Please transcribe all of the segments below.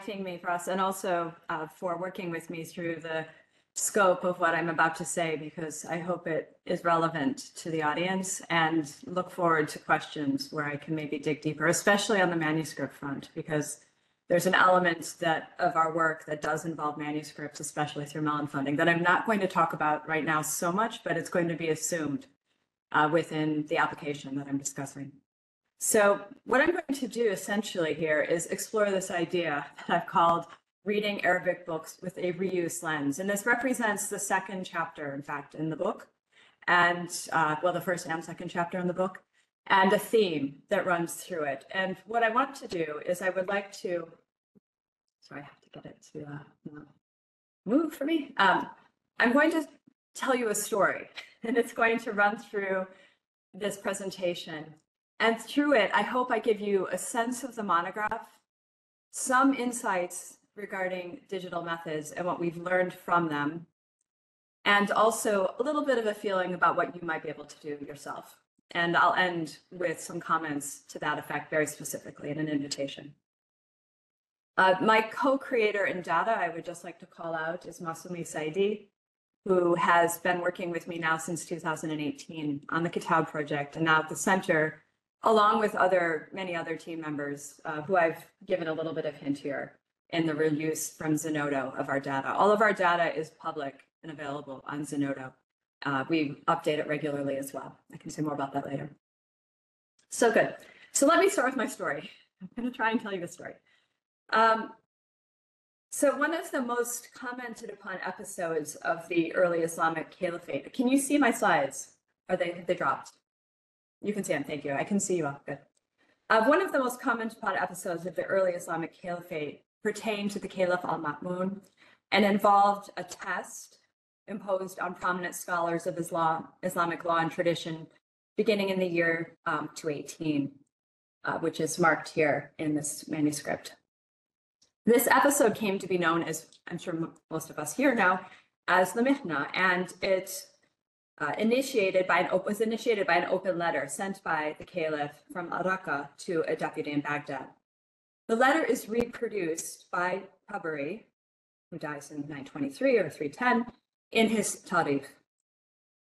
thanking me for us and also for working with me through the scope of what I'm about to say, because I hope it is relevant to the audience, and look forward to questions where I can maybe dig deeper, especially on the manuscript front, because there's an element of our work that does involve manuscripts, especially through Mellon funding, that I'm not going to talk about right now so much, but it's going to be assumed within the application that I'm discussing. So what I'm going to do essentially here is explore this idea that I've called reading Arabic books with a reuse lens. And this represents the second chapter, in fact, in the book, and well, the first and second chapter in the book, and a theme that runs through it. And what I want to do is I would like to, sorry, I have to get it to move for me. I'm going to tell you a story, and it's going to run through this presentation. And through it, I hope I give you a sense of the monograph, some insights regarding digital methods and what we've learned from them, and also a little bit of a feeling about what you might be able to do yourself. And I'll end with some comments to that effect very specifically in an invitation. My co-creator in data, I would just like to call out, is Masumi Saidi, who has been working with me now since 2018 on the KITAB project, and now at the center, along with many other team members who I've given a little bit of hint here in the reuse from Zenodo of our data. All of our data is public and available on Zenodo. We update it regularly as well. I can say more about that later. So good. So let me start with my story. I'm going to try and tell you a story. So one of the most commented upon episodes of the early Islamic Caliphate, can you see my slides? Have they dropped? You can see them, thank you. I can see you all, good. One of the most commented upon episodes of the early Islamic Caliphate pertained to the Caliph al-Ma'mun and involved a test imposed on prominent scholars of Islamic law and tradition beginning in the year 218, which is marked here in this manuscript. This episode came to be known as, I'm sure most of us here know, as the Mihna, and it was initiated by an open letter sent by the Caliph from Raqqa to a deputy in Baghdad. The letter is reproduced by Tabari, who dies in 923 or 310, in his Tarikh.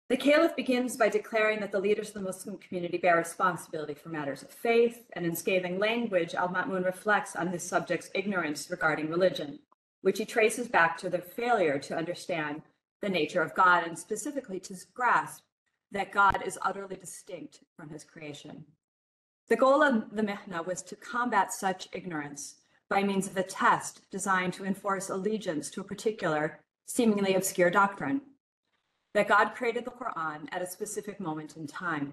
The Caliph begins by declaring that the leaders of the Muslim community bear responsibility for matters of faith, and in scathing language, al-Ma'mun reflects on his subjects' ignorance regarding religion, which he traces back to their failure to understand the nature of God, and specifically to grasp that God is utterly distinct from his creation. The goal of the Mihna was to combat such ignorance by means of a test designed to enforce allegiance to a particular, seemingly obscure doctrine, that God created the Quran at a specific moment in time.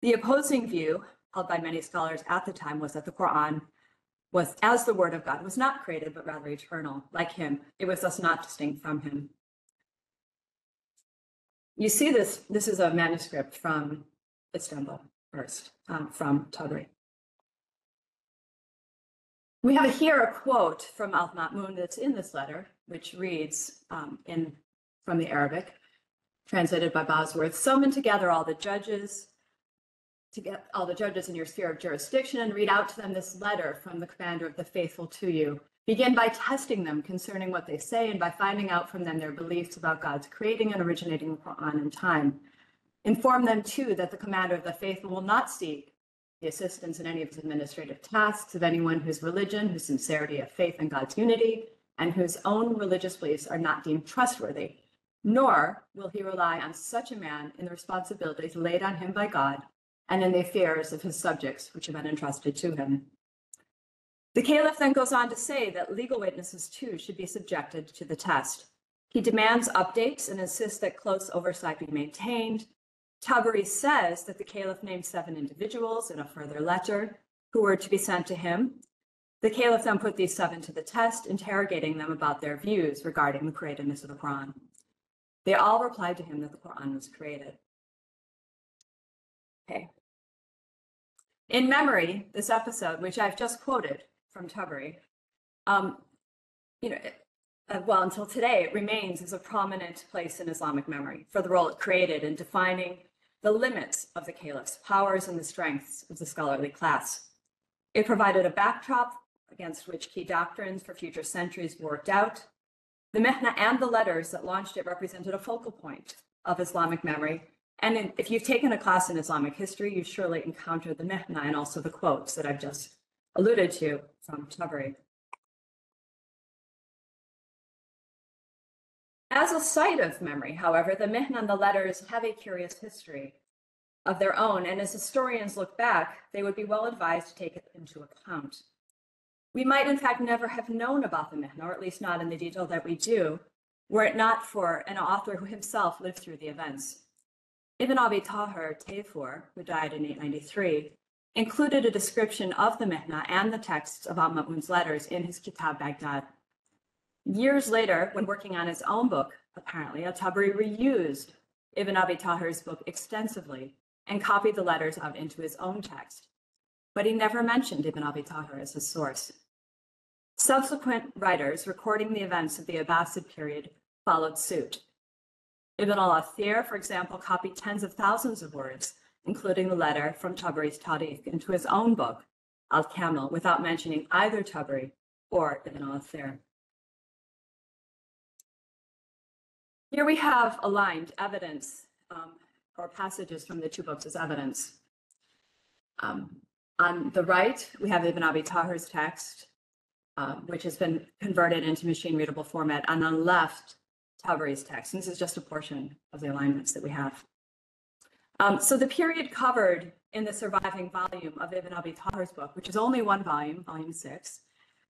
The opposing view, held by many scholars at the time, was that the Quran was, as the word of God, was not created, but rather eternal. Like him, it was thus not distinct from him. You see this is a manuscript from Istanbul first, from Tabari. We have here a quote from al-Ma'mun that's in this letter, which reads from the Arabic, translated by Bosworth: summon together all the judges in your sphere of jurisdiction, and read out to them this letter from the commander of the faithful to you. Begin by testing them concerning what they say, and by finding out from them their beliefs about God's creating and originating the Quran in time. Inform them, too, that the commander of the faithful will not seek the assistance in any of his administrative tasks of anyone whose religion, whose sincerity of faith in God's unity, and whose own religious beliefs are not deemed trustworthy, nor will he rely on such a man in the responsibilities laid on him by God and in the affairs of his subjects which have been entrusted to him. The Caliph then goes on to say that legal witnesses, too, should be subjected to the test. He demands updates and insists that close oversight be maintained. Tabari says that the Caliph named 7 individuals in a further letter who were to be sent to him. The Caliph then put these 7 to the test, interrogating them about their views regarding the createdness of the Quran. They all replied to him that the Quran was created. Okay. In memory, this episode, which I've just quoted from Tabari, well, until today, it remains as a prominent place in Islamic memory for the role it created in defining the limits of the Caliph's powers and the strengths of the scholarly class. It provided a backdrop against which key doctrines for future centuries worked out. The Mihna and the letters that launched it represented a focal point of Islamic memory. And if you've taken a class in Islamic history, you've surely encountered the Mihna and also the quotes that I've just alluded to from Tabari. As a site of memory, however, the Mihna and the letters have a curious history of their own, and as historians look back, they would be well advised to take it into account. We might, in fact, never have known about the Mihna, or at least not in the detail that we do, were it not for an author who himself lived through the events. Ibn Abi Tahir Tayfur, who died in 893, included a description of the Mihna and the texts of Al-Ma'mun's letters in his Kitab Baghdad. Years later, when working on his own book, apparently, Tabari reused Ibn Abi Tahir's book extensively and copied the letters out into his own text. But he never mentioned Ibn Abi Tahir as his source. Subsequent writers recording the events of the Abbasid period followed suit. Ibn al-Athir, for example, copied tens of thousands of words, including the letter from Tabari's Tariq, into his own book, Al-Kamil, without mentioning either Tabari or Ibn al-Athir. Here we have aligned evidence or passages from the two books as evidence. On the right, we have Ibn Abi Tahir's text, which has been converted into machine-readable format. And on the left, Tabari's text. And this is just a portion of the alignments that we have. So the period covered in the surviving volume of Ibn Abi Tahir's book, which is only one volume, volume 6,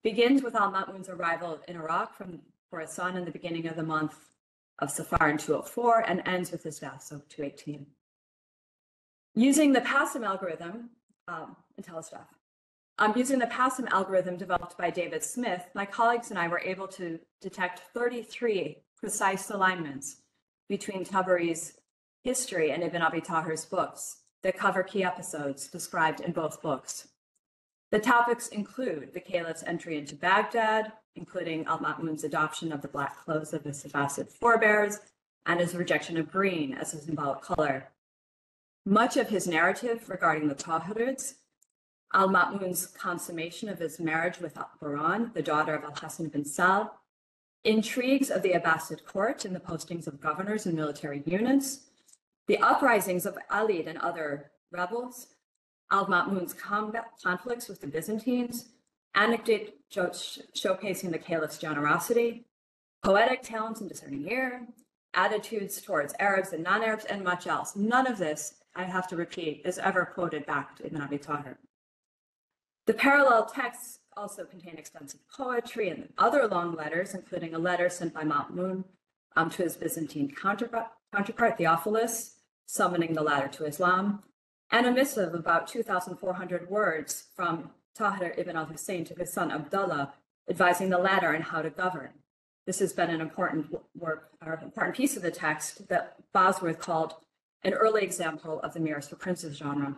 begins with Al-Ma'mun's arrival in Iraq from Khorasan in the beginning of the month of Safar in 204 and ends with his death, so 218. Using the PASM algorithm, using the PASM algorithm developed by David Smith, my colleagues and I were able to detect 33 precise alignments between Tabari's history and Ibn Abi Tahir's books that cover key episodes described in both books. The topics include the caliph's entry into Baghdad, including Al-Ma'mun's adoption of the black clothes of his Abbasid forebears and his rejection of green as a symbolic color. Much of his narrative regarding the Tahirids, Al-Ma'mun's consummation of his marriage with Al-Quran, the daughter of Al-Hasan ibn Sal, intrigues of the Abbasid court in the postings of governors and military units, the uprisings of Alid and other rebels, Al-Ma'mun's conflicts with the Byzantines, anecdote showcasing the caliph's generosity, poetic talents and discerning ear, attitudes towards Arabs and non-Arabs, and much else. None of this, I have to repeat, is ever quoted back to Ibn Abi Tahir. The parallel texts also contain extensive poetry and other long letters, including a letter sent by Ma'mun to his Byzantine counterpart, Theophilus, summoning the latter to Islam, and a missive of about 2,400 words from Tahir ibn al-Hussein to his son Abdullah, advising the latter on how to govern. This has been an important work, or important piece of the text that Bosworth called an early example of the mirrors for princes genre.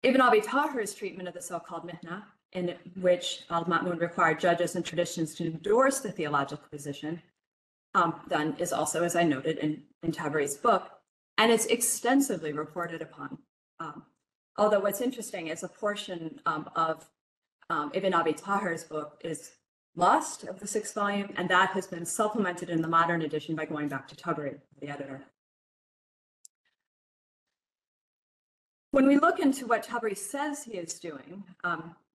Ibn Abi Tahir's treatment of the so-called Mihna, in which Al-Ma'mun required judges and traditions to endorse the theological position, then is also, as I noted, in Tabari's book, and it's extensively reported upon. Although what's interesting is a portion of Ibn Abi Tahir's book is lost of the 6th volume, and that has been supplemented in the modern edition by going back to Tabari, the editor. When we look into what Tabari says he is doing,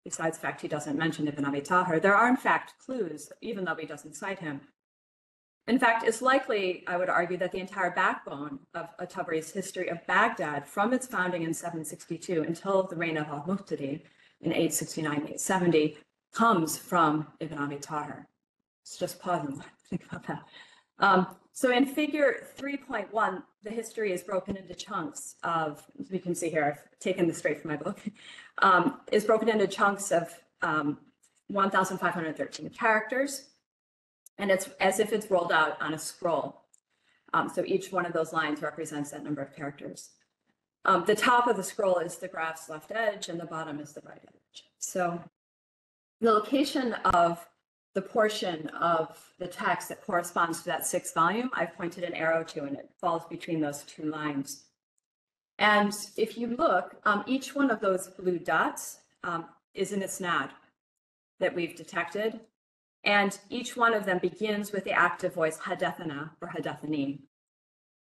besides the fact he doesn't mention Ibn Abi Tahir, there are in fact clues, even though he doesn't cite him. In fact, it's likely, I would argue, that the entire backbone of Tabari's history of Baghdad from its founding in 762 until the reign of al-Muqtadi in 869-870 comes from Ibn Abi Tahir. Let's just pause and think about that. So in figure 3.1, the history is broken into chunks of, as we can see here, I've taken this straight from my book, is broken into chunks of 1,513 characters. And it's as if it's rolled out on a scroll. So each one of those lines represents that number of characters. The top of the scroll is the graph's left edge and the bottom is the right edge. So the location of the portion of the text that corresponds to that 6th volume, I've pointed an arrow to, and it falls between those two lines. And if you look, each one of those blue dots is in its NAD that we've detected. And each one of them begins with the active voice hadethana or hadethani.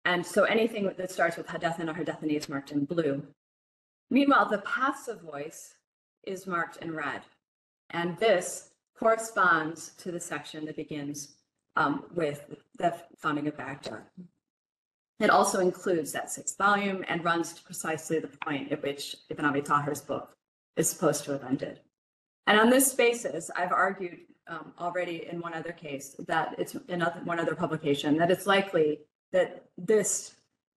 And so anything that starts with hadethana or hadethani is marked in blue. Meanwhile, the passive voice is marked in red. And this corresponds to the section that begins with the founding of Baghdad. It also includes that 6th volume and runs to precisely the point at which Ibn Abi Tahir's book is supposed to have ended. And on this basis, I've argued already in one other case that it's in one other publication that it's likely that this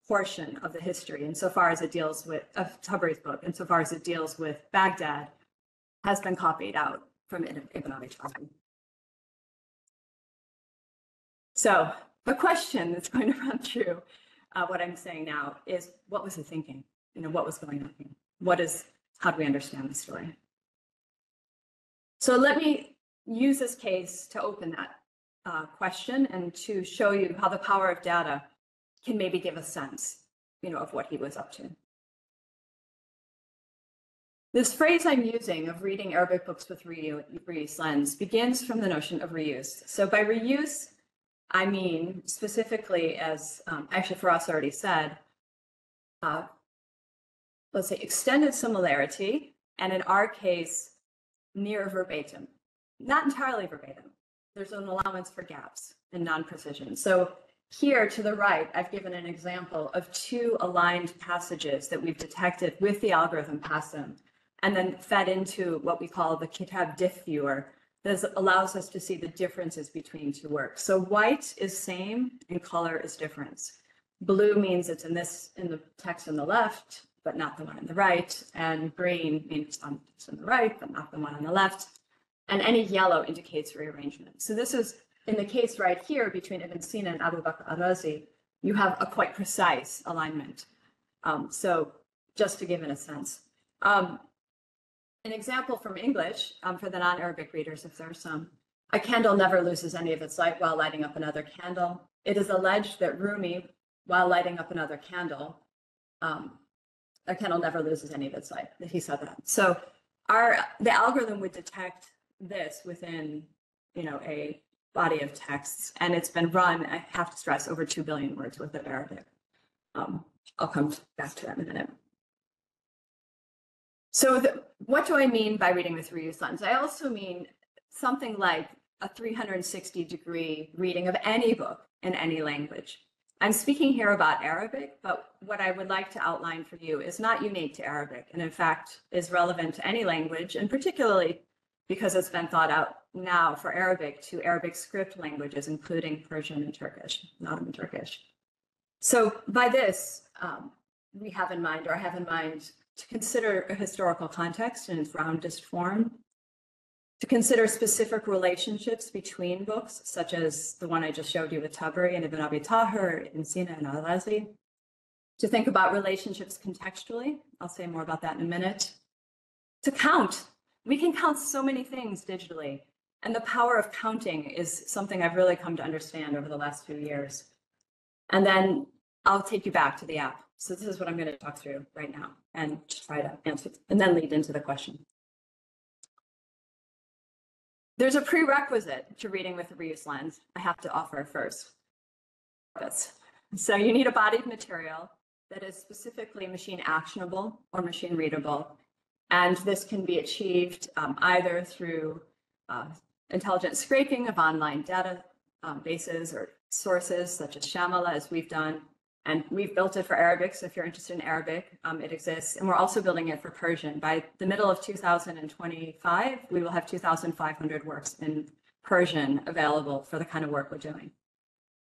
portion of the history, insofar as it deals with of Tabri's book, insofar as it deals with Baghdad, has been copied out from Ibn Abi Tahir. So the question that's going to run through what I'm saying now is, what was he thinking? What was going on here? How do we understand the story? So let me use this case to open that question and to show you how the power of data can maybe give a sense, of what he was up to. This phrase I'm using of reading Arabic books with reuse lens begins from the notion of reuse. So by reuse, I mean specifically, as actually Firas already said, let's say extended similarity, and in our case, near verbatim. Not entirely verbatim. There's an allowance for gaps and non-precision. So here to the right, I've given an example of 2 aligned passages that we've detected with the algorithm PASM, and then fed into what we call the KITAB diff viewer. This allows us to see the differences between 2 works. So white is same and color is difference. Blue means it's in the text on the left, but not the one on the right. And green means it's on the right, but not the one on the left. And any yellow indicates rearrangement. So this is, in the case right here between Ibn Sina and Abu Bakr al-Razi, you have a quite precise alignment. So just to give it a sense. An example from English, for the non-Arabic readers, if there are some, a candle never loses any of its light while lighting up another candle. It is alleged that Rumi, while lighting up another candle, a candle never loses any of its light, that he said that. So the algorithm would detect this within, a body of texts, and it's been run, I have to stress, over 2 billion words worth of Arabic. I'll come back to that in a minute. So what do I mean by reading with reuse lens? I also mean something like a 360-degree reading of any book in any language. I'm speaking here about Arabic, but what I would like to outline for you is not unique to Arabic, and in fact is relevant to any language, and particularly because it's been thought out now for Arabic to Arabic script languages, including Persian and Turkish, not in Turkish. So by this, we have in mind, or I have in mind, to consider a historical context in its roundest form, to consider specific relationships between books, such as the one I just showed you with Tabari and Ibn Abi Tahir, Ibn Sina and al-Razi, to think about relationships contextually. I'll say more about that in a minute. To count. We can count so many things digitally, and the power of counting is something I've really come to understand over the last few years. And then I'll take you back to the app. So this is what I'm going to talk through right now and try to answer, and then lead into the question. There's a prerequisite to reading with a reuse lens I have to offer first. So you need a body of material that is specifically machine actionable or machine readable. And this can be achieved either through intelligent scraping of online data bases or sources such as Shamala, as we've done. And we've built it for Arabic, so if you're interested in Arabic, it exists. And we're also building it for Persian. By the middle of 2025, we will have 2,500 works in Persian available for the kind of work we're doing.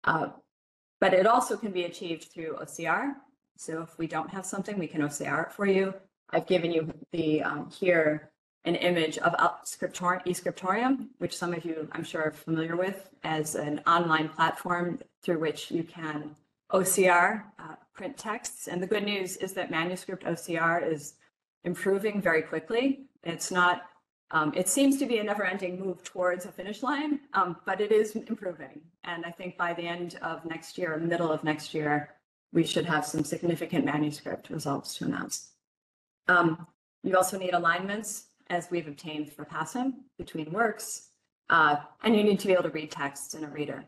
But it also can be achieved through OCR. So if we don't have something, we can OCR it for you. I've given you the here an image of eScriptorium, which some of you, I'm sure, are familiar with as an online platform through which you can OCR print texts. And the good news is that manuscript OCR is improving very quickly. It's not, it seems to be a never-ending move towards a finish line, but it is improving. And I think by the end of next year, or middle of next year, we should have some significant manuscript results to announce. You also need alignments as we've obtained for passing between works, and you need to be able to read text in a reader.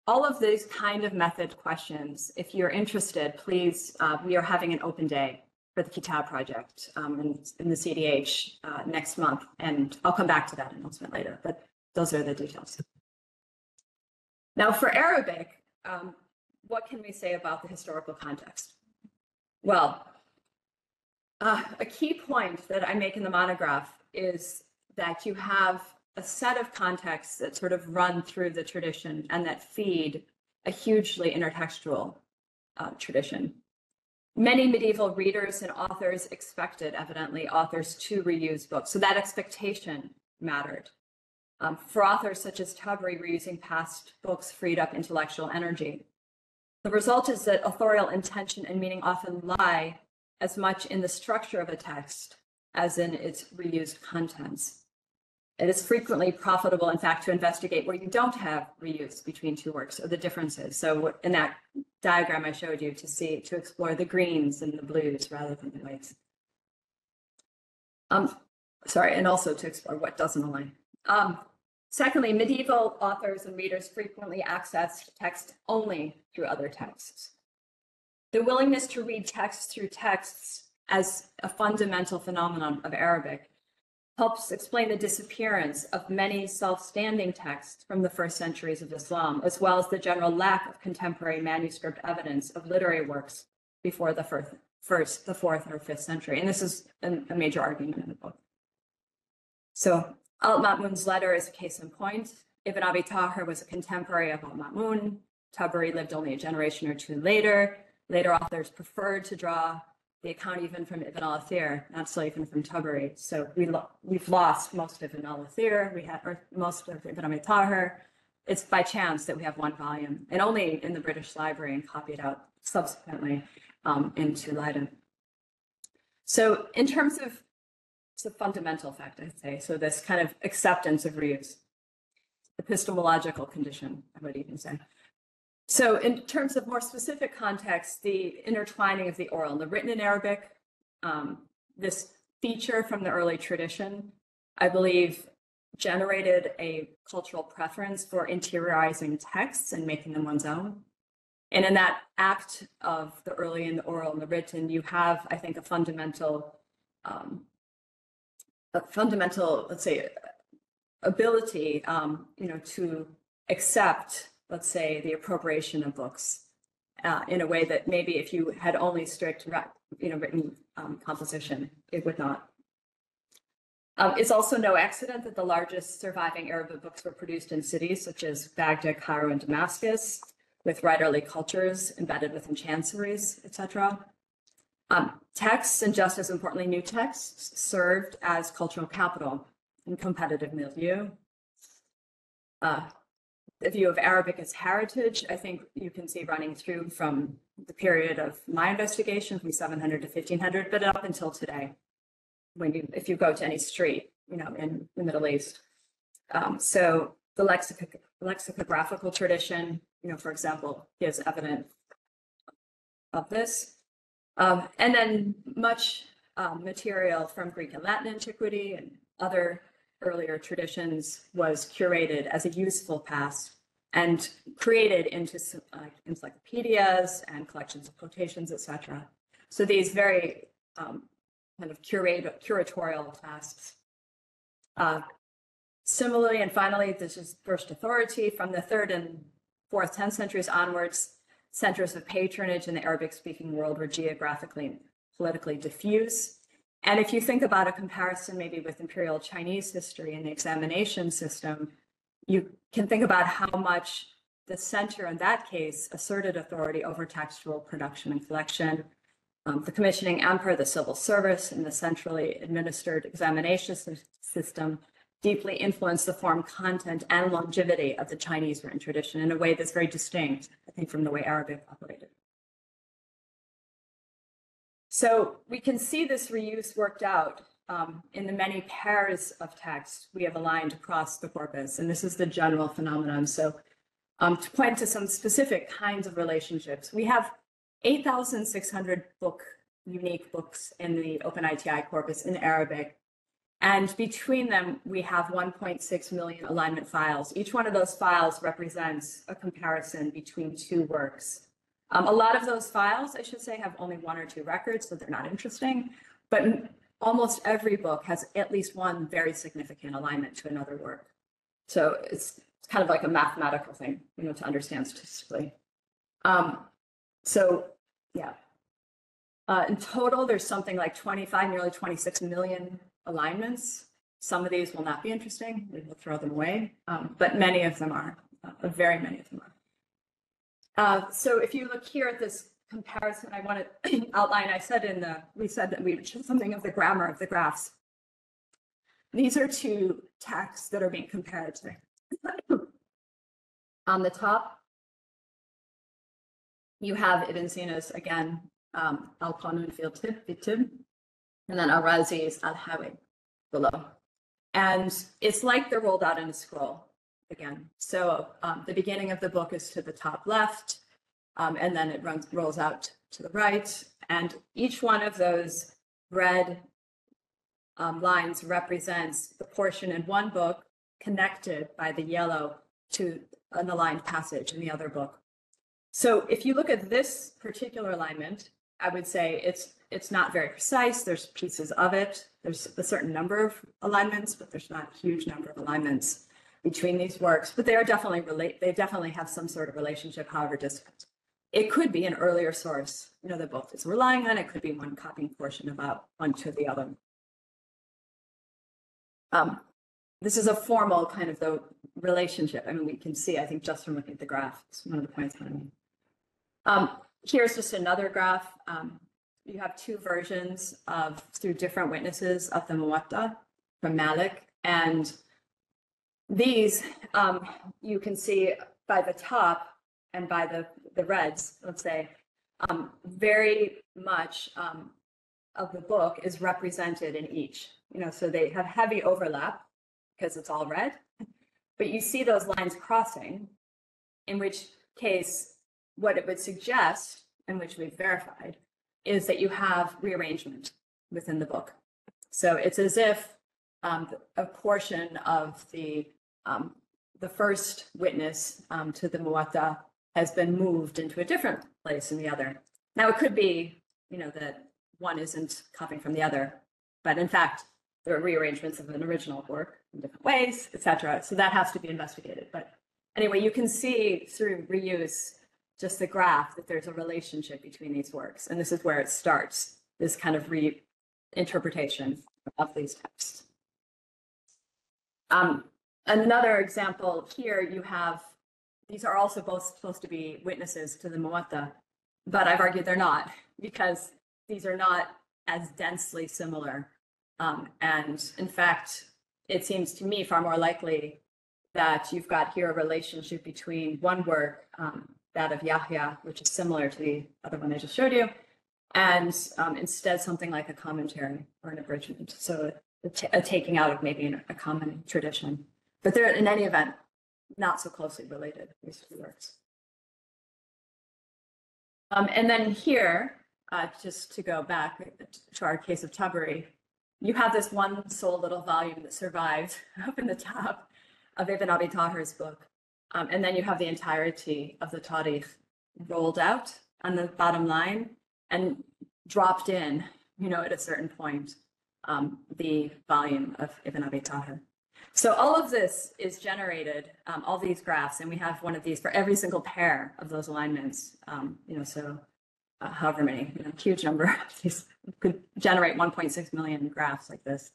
All of these kind of method questions, if you're interested, please, we are having an open day for the KITAB project in the CDH next month, and I'll come back to that announcement later, but those are the details. Now for Arabic, what can we say about the historical context? Well, a key point that I make in the monograph is that you have a set of contexts that sort of run through the tradition and that feed a hugely intertextual tradition. Many medieval readers and authors expected, evidently, authors to reuse books, so that expectation mattered. For authors such as Tabari, reusing past books freed up intellectual energy. The result is that authorial intention and meaning often lie as much in the structure of a text as in its reused contents. It is frequently profitable, in fact, to investigate where you don't have reuse between two works or the differences. So in that diagram I showed you, to explore the greens and the blues rather than the whites. And also to explore what doesn't align. Secondly, medieval authors and readers frequently accessed text only through other texts. The willingness to read text through texts as a fundamental phenomenon of Arabic helps explain the disappearance of many self-standing texts from the first centuries of Islam, as well as the general lack of contemporary manuscript evidence of literary works before the fourth or fifth century. And this is a major argument in the book. So Al-Ma'mun's letter is a case in point. Ibn Abi Tahir was a contemporary of Al-Ma'mun. Tabari lived only a generation or two later. Later authors preferred to draw the account even from Ibn al-Athir, not so even from Tabari. So we've lost most of Ibn al-Athir, or most of Ibn Abi Tahir. It's by chance that we have one volume, and only in the British Library and copied out subsequently into Leiden. So in terms of, it's a fundamental fact, I'd say, so this kind of acceptance of reuse, epistemological condition, I would even say. So in terms of more specific context, the intertwining of the oral and the written in Arabic, this feature from the early tradition, I believe, generated a cultural preference for interiorizing texts and making them one's own. And in that act of the early and the oral and the written, you have, I think, a fundamental, let's say, ability, to accept, let's say, the appropriation of books in a way that maybe if you had only strict, written composition, it would not. It's also no accident that the largest surviving Arabic books were produced in cities such as Baghdad, Cairo, and Damascus, with writerly cultures embedded within chanceries, etc. Texts, and just as importantly, new texts, served as cultural capital in competitive milieu. The view of Arabic as heritage, I think you can see running through from the period of my investigation from 700 to 1500, but up until today, if you go to any street, in the Middle East. So the lexicographical tradition, for example, is evident of this. And then much material from Greek and Latin antiquity and other earlier traditions was curated as a useful past and created into encyclopedias and collections of quotations, etc. So these very kind of curatorial tasks. Similarly, and finally, this is first authority from the 3rd and 4th, 10th centuries onwards. Centers of patronage in the Arabic-speaking world were geographically and politically diffuse. And if you think about a comparison maybe with imperial Chinese history and the examination system, you can think about how much the center in that case asserted authority over textual production and collection. The commissioning emperor, the civil service, and the centrally administered examination system deeply influenced the form, content, and longevity of the Chinese written tradition in a way that's very distinct, I think, from the way Arabic operated. So we can see this reuse worked out in the many pairs of text we have aligned across the corpus, and this is the general phenomenon. So to point to some specific kinds of relationships, we have 8,600 unique books in the OpenITI corpus in Arabic. And between them, we have 1.6 million alignment files. Each one of those files represents a comparison between two works. A lot of those files, I should say, have only one or two records, so they're not interesting. But almost every book has at least one very significant alignment to another work. So it's kind of like a mathematical thing, to understand statistically. In total, there's something like 25, nearly 26 million alignments. Some of these will not be interesting. We will throw them away, but many of them are. Very many of them are. So if you look here at this comparison, I want to outline, we said that we would show something of the grammar of the graphs. These are two texts that are being compared to. On the top, you have Ibn Sina's, again, Al-Qanun fil Tib, and then Al-Razi's Al-Hawi below. And it's like they're rolled out in a scroll again. So the beginning of the book is to the top left, and then it rolls out to the right. And each one of those red lines represents the portion in one book connected by the yellow to an aligned passage in the other book. So if you look at this particular alignment, I would say it's not very precise. There's pieces of it. There's a certain number of alignments, but there's not a huge number of alignments between these works. But they are definitely they definitely have some sort of relationship, however distant. It could be an earlier source, that both is relying on. It could be one copying portion about one to the other. This is a formal kind of the relationship. I mean, we can see, I think, just from looking at the graph. It's one of the points that I mean. Here's just another graph. You have two versions through different witnesses of the Muwatta from Malik. And these, you can see by the top and by the reds, let's say, very much of the book is represented in each. So they have heavy overlap because it's all red. But you see those lines crossing, in which case, what it would suggest, and which we've verified, is that you have rearrangement within the book. So it's as if a portion of the first witness to the Muwatta has been moved into a different place in the other. Now it could be, that one isn't copying from the other, but in fact, there are rearrangements of an original work in different ways, etc. So that has to be investigated. But anyway, you can see through reuse just the graph that there's a relationship between these works. And this is where it starts, this kind of reinterpretation of these texts. Another example here, you have, these are also both supposed to be witnesses to the Muwatta, but I've argued they're not, because these are not as densely similar. And in fact, it seems to me far more likely that you've got here a relationship between one work, that of Yahya, which is similar to the other one I just showed you, and instead something like a commentary or an abridgment. So a taking out of maybe a common tradition. But they're, in any event, not so closely related, these two works. And then here, just to go back to our case of Tabari, you have this one sole little volume that survived up in the top of Ibn Abi Tahir's book. And then you have the entirety of the Tarikh rolled out on the bottom line and dropped in, at a certain point, the volume of Ibn Abi Tahir. So all of this is generated, all these graphs, and we have one of these for every single pair of those alignments. However many, huge number of these could generate 1.6 million graphs like this.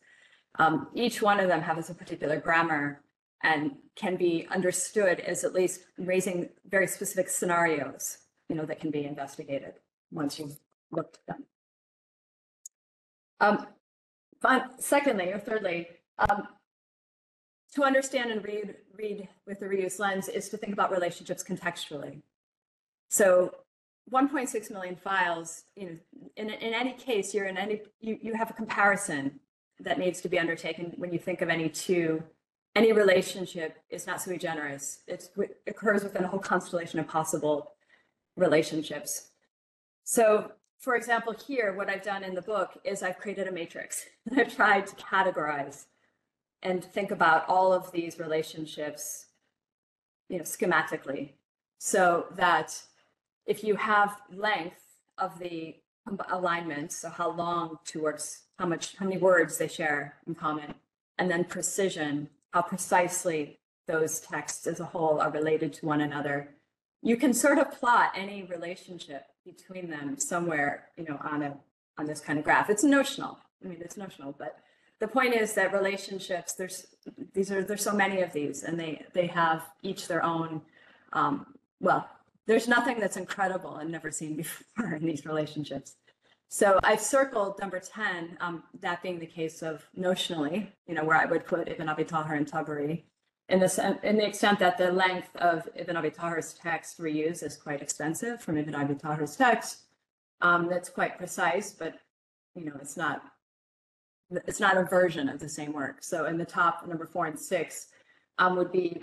Each one of them has a particular grammar and can be understood as at least raising very specific scenarios, that can be investigated once you've looked at them. Secondly, or thirdly, to understand and read with the reuse lens is to think about relationships contextually. So 1.6 million files, in any case, you have a comparison that needs to be undertaken when you think of any relationship is not sui generis. It occurs within a whole constellation of possible relationships. So for example, here, what I've done in the book is I've created a matrix. And I've tried to categorize and think about all of these relationships, schematically, so that if you have length of the alignment, so how long two works, how many words they share in common, and then precision, how precisely those texts as a whole are related to one another, you can sort of plot any relationship between them somewhere, on this kind of graph. It's notional. It's notional, but the point is that relationships, there's so many of these, and they have each their own, there's nothing that's incredible and never seen before in these relationships. So I've circled number 10, that being the case of notionally, where I would put Ibn Abi Tahir and Tabari, in the extent that the length of Ibn Abi Tahir's text reused is quite extensive from Ibn Abi Tahir's text. That's quite precise, but it's not a version of the same work. So in the top, number 4 and 6 would be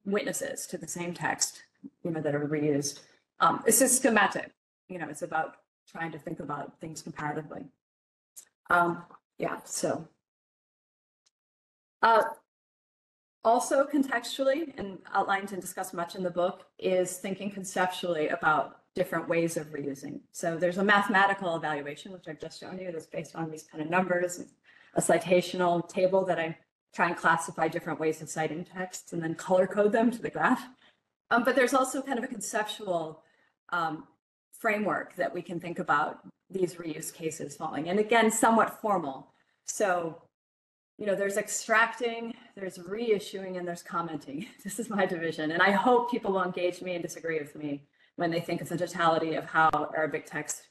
witnesses to the same text, that are reused. It's just schematic, it's about trying to think about things comparatively. Also contextually, and outlined and discussed much in the book, is thinking conceptually about different ways of reusing. So there's a mathematical evaluation, which I've just shown you, that's based on these kind of numbers, a citational table that I try and classify different ways of citing texts and then color code them to the graph. But there's also kind of a conceptual framework that we can think about these reuse cases falling. And again, somewhat formal. So, there's extracting, there's reissuing, and there's commenting. This is my division. And I hope people will engage me and disagree with me when they think of the totality of how Arabic text,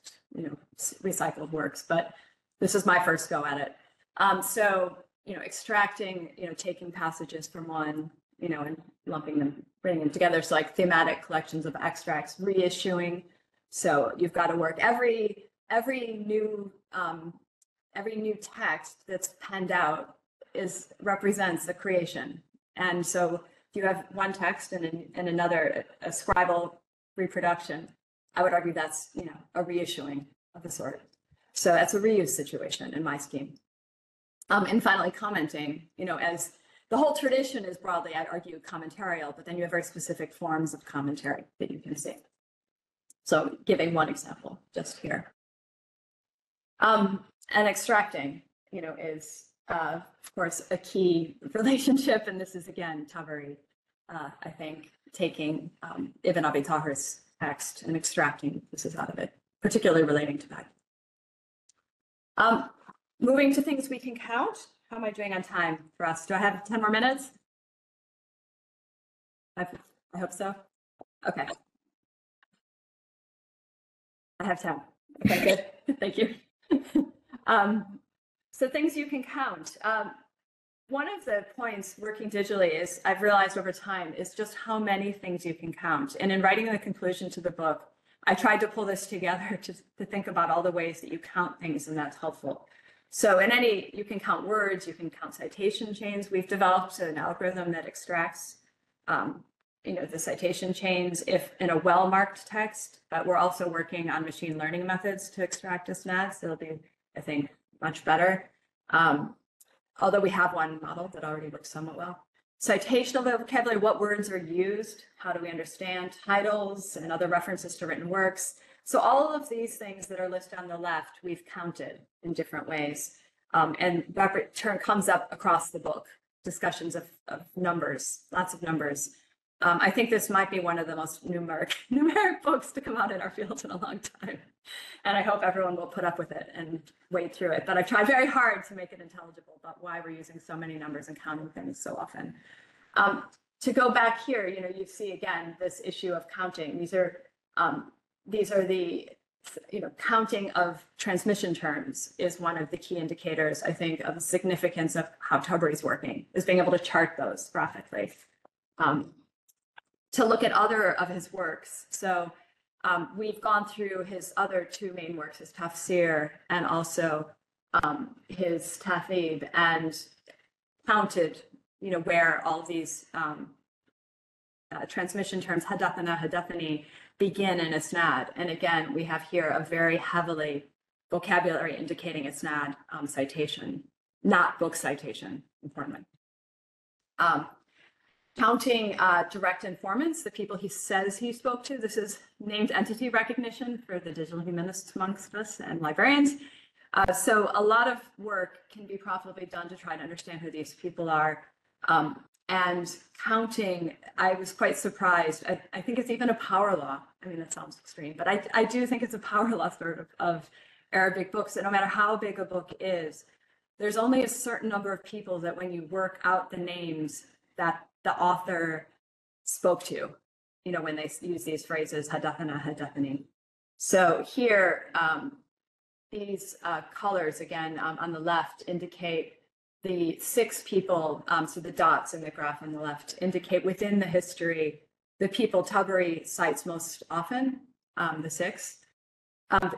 recycled works. But this is my first go at it. Extracting, taking passages from one, and lumping them, bringing them together. So like thematic collections of extracts, reissuing. So you've got to work every new text that's penned out represents a creation. And so if you have one text and another, a scribal reproduction, I would argue that's, a reissuing of the sort. So that's a reuse situation in my scheme. And finally, commenting, as the whole tradition is broadly, I'd argue, commentarial, but then you have very specific forms of commentary that you can see. So giving one example just here. And extracting, is, of course, a key relationship. And this is, again, Tabari, I think, taking Ibn Abi Tahir's text and extracting pieces out of it, particularly relating to that. Moving to things we can count. How am I doing on time for us? Do I have 10 more minutes? I hope so. Okay. I have 10. Okay, good. Thank you. So things you can count. One of the points working digitally is I've realized over time is just how many things you can count. And in writing the conclusion to the book, I tried to pull this together to think about all the ways that you count things, and that's helpful. So you can count words, you can count citation chains. We've developed an algorithm that extracts the citation chains if in a well-marked text, but we're also working on machine learning methods to extract a snags. So it'll be, I think, much better. Although we have one model that already works somewhat well. Citational vocabulary, what words are used? How do we understand titles and other references to written works? So all of these things that are listed on the left, we've counted in different ways. And that term comes up across the book, discussions of numbers, lots of numbers. I think this might be one of the most numeric books to come out in our field in a long time. And I hope everyone will put up with it and wade through it. But I've tried very hard to make it intelligible about why we're using so many numbers and counting things so often. To go back here, you see again this issue of counting. These are the counting of transmission terms is one of the key indicators, I think, of the significance of how Tabari's working, is being able to chart those graphically. To look at other of his works. So we've gone through his other two main works, his tafsir and also his tathib, and counted, where all these transmission terms hadathana, hadathani begin in isnad. And again, we have here a very heavily vocabulary indicating isnad citation, not book citation, importantly. Counting direct informants, the people he says he spoke to. This is named entity recognition for the digital humanists amongst us and librarians. So a lot of work can be profitably done to try to understand who these people are. And counting, I was quite surprised. I think it's even a power law. I mean, that sounds extreme, but I do think it's a power law sort of Arabic books, that no matter how big a book is, there's only a certain number of people that when you work out the names that the author spoke to, you know, when they use these phrases, hadathana, hadathani. So here, these colors, again, on the left indicate the 6 people, so the dots in the graph on the left indicate within the history, the people Tabari cites most often, the 6.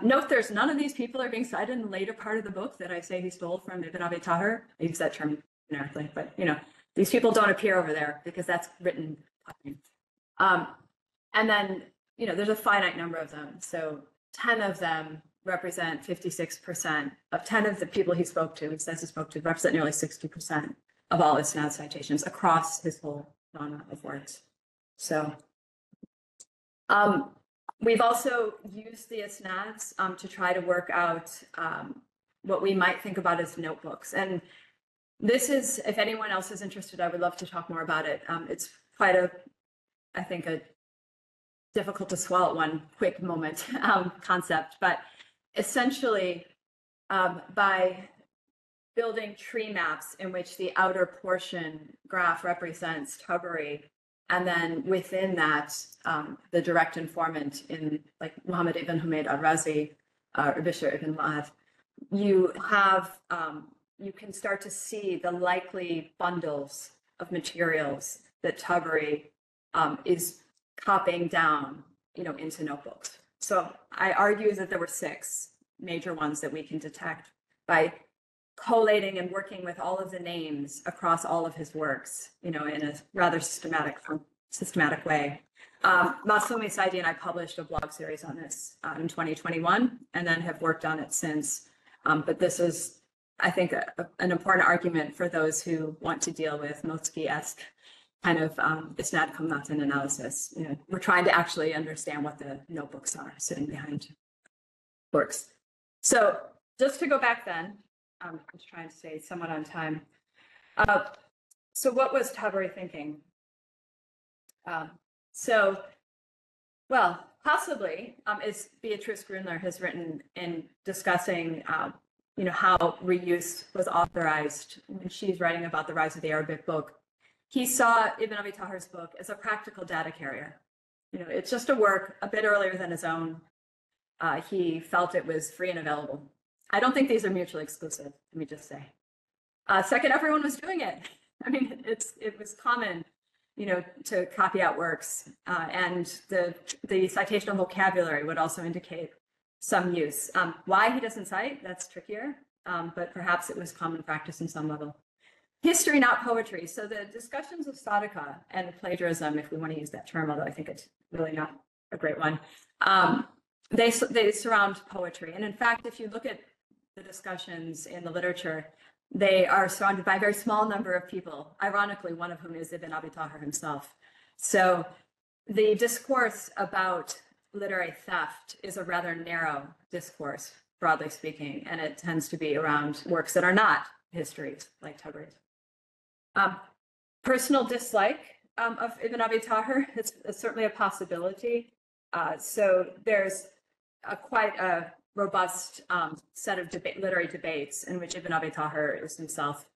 Note there's none of these people are being cited in the later part of the book that I say he stole from Ibn Abi Tahir. I use that term generically, but you know, these people don't appear over there because that's written. And then, you know, there's a finite number of them. So 10 of them represent 56% of 10 of the people he spoke to, he says he spoke to, represent nearly 60% of all isnad citations across his whole genre of works. So we've also used the isnads to try to work out what we might think about as notebooks. And this is, if anyone else is interested, I would love to talk more about it. It's quite I think a difficult to swallow at one quick moment concept, but essentially by building tree maps in which the outer portion graph represents Tabari, and then within that, the direct informant in like Muhammad ibn Humayd al-Razi, or Bishr ibn Ma'ad, you have, you can start to see the likely bundles of materials that Tabari is copying down, you know, into notebooks. So I argue that there were 6 major ones that we can detect by collating and working with all of the names across all of his works, you know, in a rather systematic way. Masumi Saidi and I published a blog series on this in 2021, and then have worked on it since. But this is, I think, an important argument for those who want to deal with Motsky-esque kind of isnad komnaten analysis. You know, we're trying to actually understand what the notebooks are sitting behind works. So just to go back then, I'm just trying to stay somewhat on time. So what was Tabari thinking? Well, possibly, as Beatrice Grunler has written in discussing, you know, how reuse was authorized when she's writing about the rise of the Arabic book. He saw Ibn Abi Tahir's book as a practical data carrier. You know, it's just a work a bit earlier than his own. He felt it was free and available. I don't think these are mutually exclusive, let me just say. Second, everyone was doing it. I mean, it was common, you know, to copy out works, and the citational vocabulary would also indicate some use. Why he doesn't cite, that's trickier, but perhaps it was common practice in some level. History, not poetry. So the discussions of Sadaka and plagiarism, if we want to use that term, although I think it's really not a great one, they surround poetry. And in fact, if you look at the discussions in the literature, they are surrounded by a very small number of people, ironically, one of whom is Ibn Abi Tahir himself. So the discourse about literary theft is a rather narrow discourse, broadly speaking, and it tends to be around works that are not histories, like Tabari's. Personal dislike of Ibn Abi Tahir is certainly a possibility. So there's quite a robust set of literary debates in which Ibn Abi Tahir is himself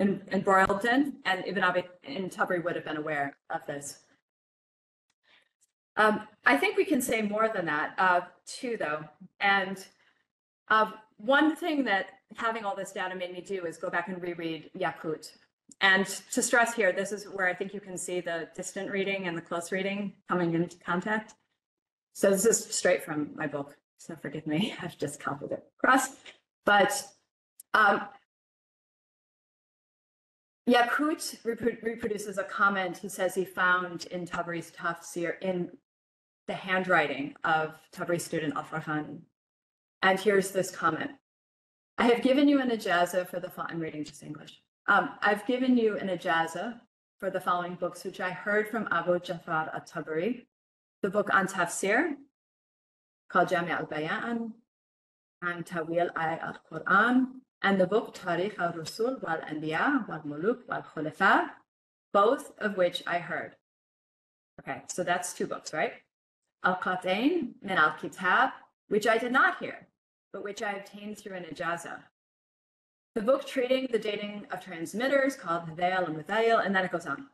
embroiled in, and Tabari would have been aware of this. I think we can say more than that, too, though. And one thing that having all this data made me do is go back and reread Yakut. And to stress here, this is where I think you can see the distant reading and the close reading coming into contact. So this is straight from my book, so forgive me, I've just copied it across. But Yakut reproduces a comment he says he found in Tabri's tafsir in the handwriting of Tabri's student Afrahan. And here's this comment. I have given you an ijaza for the, I'm reading just English. I've given you an ijaza for the following books, which I heard from Abu Jafar at-Tabari, the book on tafsir, called Jami' al-Bayan, and Tawil al-Quran, and the book Tarikh al-Rusul wal-Anbiya wal-Muluk wal-Khulafa, both of which I heard. Okay, so that's 2 books, right? Al-Qatain min al-Kitab, which I did not hear, but which I obtained through an ijaza. The book treating the dating of transmitters called Hadail and Muthail, and then it goes on.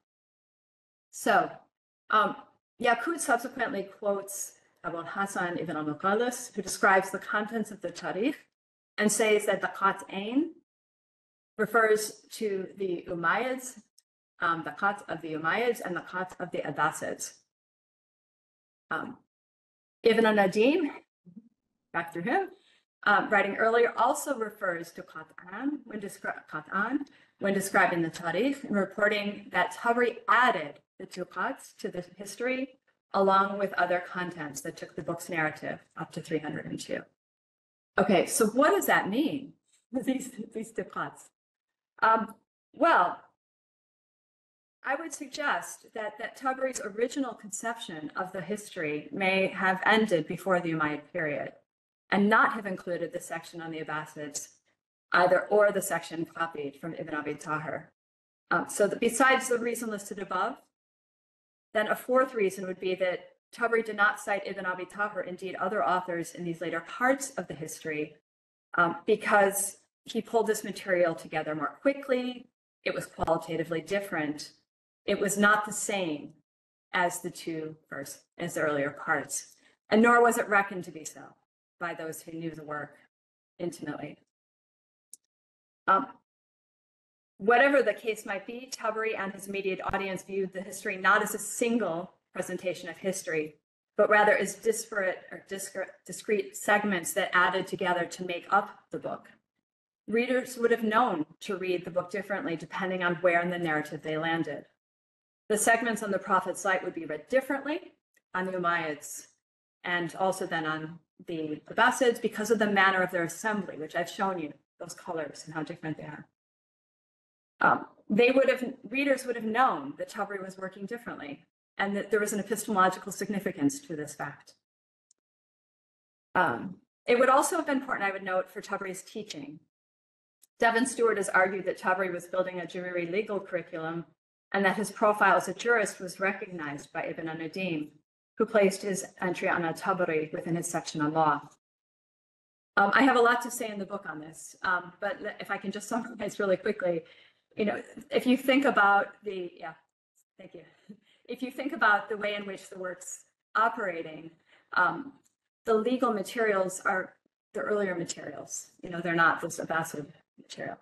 So Yakut subsequently quotes Abu Hassan ibn al-Muqallis, who describes the contents of the Tarikh and says that the Qat'ain refers to the Umayyads, the Qat of the Umayyads and the Qat of the Abbasids. Ibn al-Nadim, back through him, writing earlier, also refers to Qat'an when describing the Tarikh and reporting that Tabari added the 2 Qats to the history along with other contents that took the book's narrative up to 302. Okay, so what does that mean, these 2 Qats? Well, I would suggest that Tabari's original conception of the history may have ended before the Umayyad period and not have included the section on the Abbasids or the section copied from Ibn Abi Tahir. So besides the reason listed above, then a 4th reason would be that Tabari did not cite Ibn Abi Tahir, indeed other authors in these later parts of the history, because he pulled this material together more quickly. It was qualitatively different. It was not the same as the earlier parts, and nor was it reckoned to be so by those who knew the work intimately. Whatever the case might be, Tabari and his immediate audience viewed the history not as a single presentation of history, but rather as disparate or discrete segments that added together to make up the book. Readers would have known to read the book differently depending on where in the narrative they landed. The segments on the Prophet's light would be read differently on the Umayyads and also then on the Abbasids because of the manner of their assembly, which I've shown you, those colors and how different they are. Readers would have known that Tabari was working differently and that there was an epistemological significance to this fact. It would also have been important, I would note, for Tabari's teaching. Devin Stewart has argued that Tabari was building a juriri legal curriculum and that his profile as a jurist was recognized by Ibn al-Nadim, who placed his entry on al-Tabari within his section on law. I have a lot to say in the book on this, but if I can just summarize really quickly, if you think about if you think about the way in which the work's operating, the legal materials are the earlier materials. They're not this Abbasid material.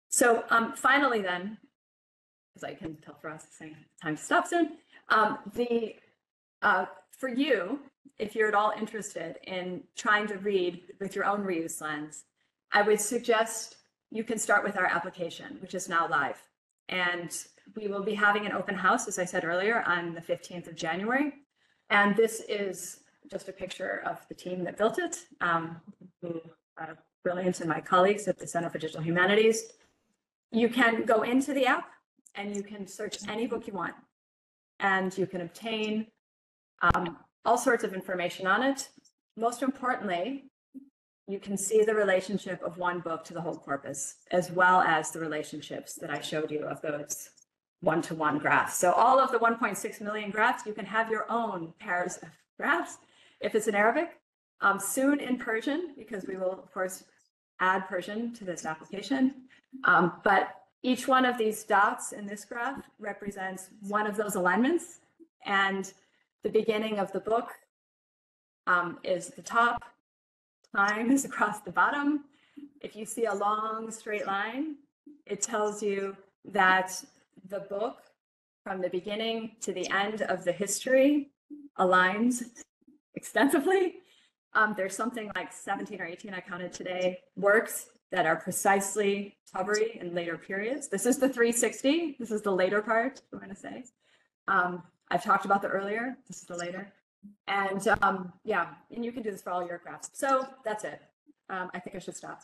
So finally then, because I can tell for us it's saying time to stop soon, for you, if you're at all interested in trying to read with your own reuse lens, I would suggest you can start with our application, which is now live. And we will be having an open house, as I said earlier, on the 15th of January. And this is just a picture of the team that built it, who are brilliant, and my colleagues at the Center for Digital Humanities. You can go into the app and you can search any book you want. And you can obtain all sorts of information on it. Most importantly, you can see the relationship of one book to the whole corpus, as well as the relationships that I showed you of those one-to-one graphs. So all of the 1.6 million graphs, you can have your own pairs of graphs if it's in Arabic, soon in Persian, because we will, of course, add Persian to this application. But each one of these dots in this graph represents one of those alignments, and the beginning of the book is the top, time is across the bottom. If you see a long straight line, it tells you that the book from the beginning to the end of the history aligns extensively. There's something like 17 or 18, I counted today, works that are precisely Tubbery in later periods. This is the 360. This is the later part, I'm going to say. I've talked about the earlier. This is the later. And yeah, and you can do this for all your graphs. So that's it. I think I should stop.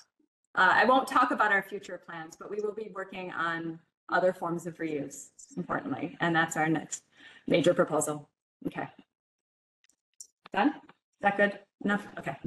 I won't talk about our future plans, but we will be working on other forms of reuse, importantly. And that's our next major proposal. Okay. Done? Is that good enough? Okay.